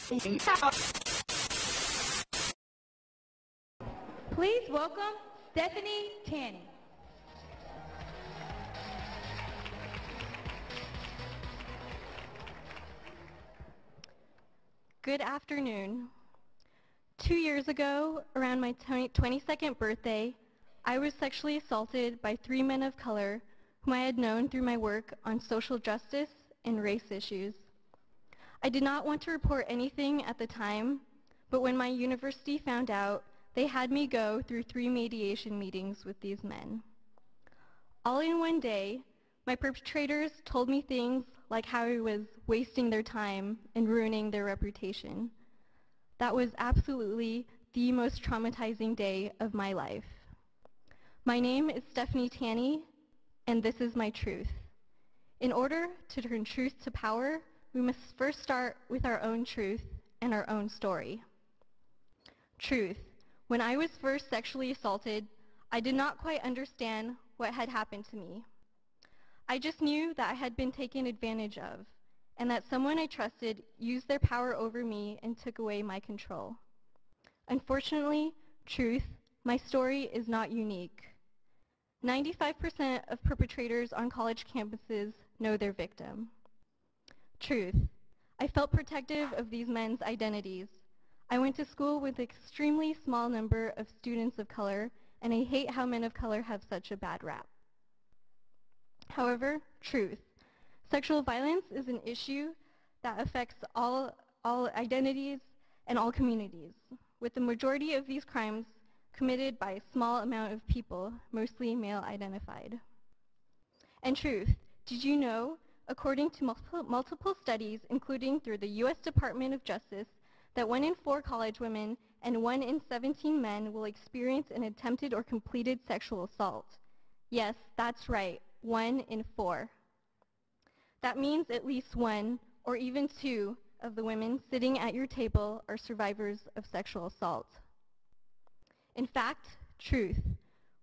Please welcome Stephanie Tanny. Good afternoon. 2 years ago, around my 22nd birthday, I was sexually assaulted by 3 men of color whom I had known through my work on social justice and race issues. I did not want to report anything at the time, but when my university found out, they had me go through 3 mediation meetings with these men. All in one day, my perpetrators told me things like how I was wasting their time and ruining their reputation. That was absolutely the most traumatizing day of my life. My name is Stephanie Tanny, and this is my truth. In order to turn truth to power, we must first start with our own truth and our own story. Truth. When I was first sexually assaulted, I did not quite understand what had happened to me. I just knew that I had been taken advantage of, and that someone I trusted used their power over me and took away my control. Unfortunately, truth, my story is not unique. 95% of perpetrators on college campuses know their victim. Truth, I felt protective of these men's identities. I went to school with an extremely small number of students of color, and I hate how men of color have such a bad rap. However, truth. Sexual violence is an issue that affects all identities and all communities, with the majority of these crimes committed by a small amount of people, mostly male identified. And truth. Did you know, according to multiple studies, including through the U.S. Department of Justice, that 1 in 4 college women and 1 in 17 men will experience an attempted or completed sexual assault? Yes, that's right. 1 in 4. That means at least 1 or even 2 of the women sitting at your table are survivors of sexual assault. In fact, truth,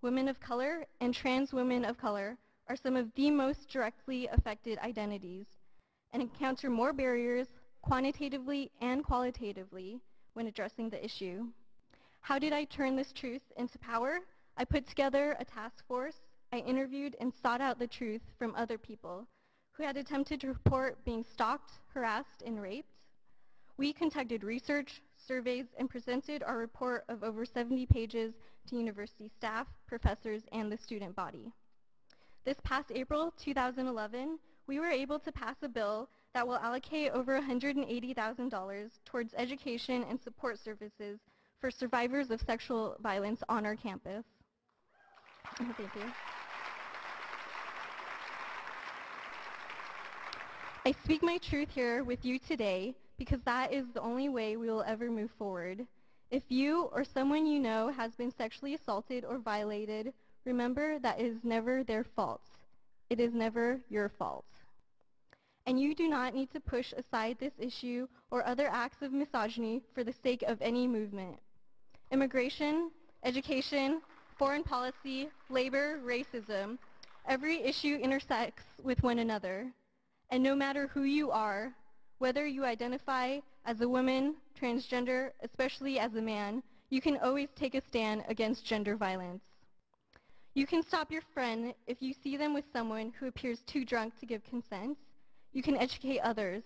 women of color and trans women of color are some of the most directly affected identities and encounter more barriers quantitatively and qualitatively when addressing the issue. How did I turn this truth into power? I put together a task force. I interviewed and sought out the truth from other people who had attempted to report being stalked, harassed, and raped. We conducted research, surveys, and presented our report of over 70 pages to university staff, professors, and the student body. This past April 2011, we were able to pass a bill that will allocate over $180,000 towards education and support services for survivors of sexual violence on our campus. Thank you. I speak my truth here with you today because that is the only way we will ever move forward. If you or someone you know has been sexually assaulted or violated, remember that it is never their fault. It is never your fault. And you do not need to push aside this issue or other acts of misogyny for the sake of any movement. Immigration, education, foreign policy, labor, racism, every issue intersects with one another. And no matter who you are, whether you identify as a woman, transgender, especially as a man, you can always take a stand against gender violence. You can stop your friend if you see them with someone who appears too drunk to give consent. You can educate others.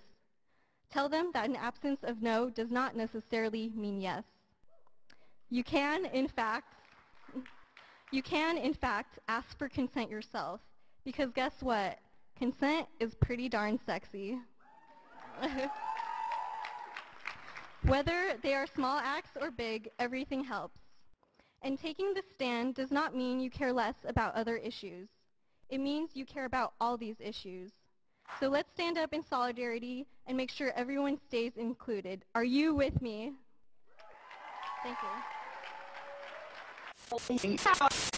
Tell them that an absence of no does not necessarily mean yes. You can, in fact, ask for consent yourself, because guess what? Consent is pretty darn sexy. Whether they are small acts or big, everything helps. And taking the stand does not mean you care less about other issues. It means you care about all these issues. So let's stand up in solidarity and make sure everyone stays included. Are you with me? Thank you.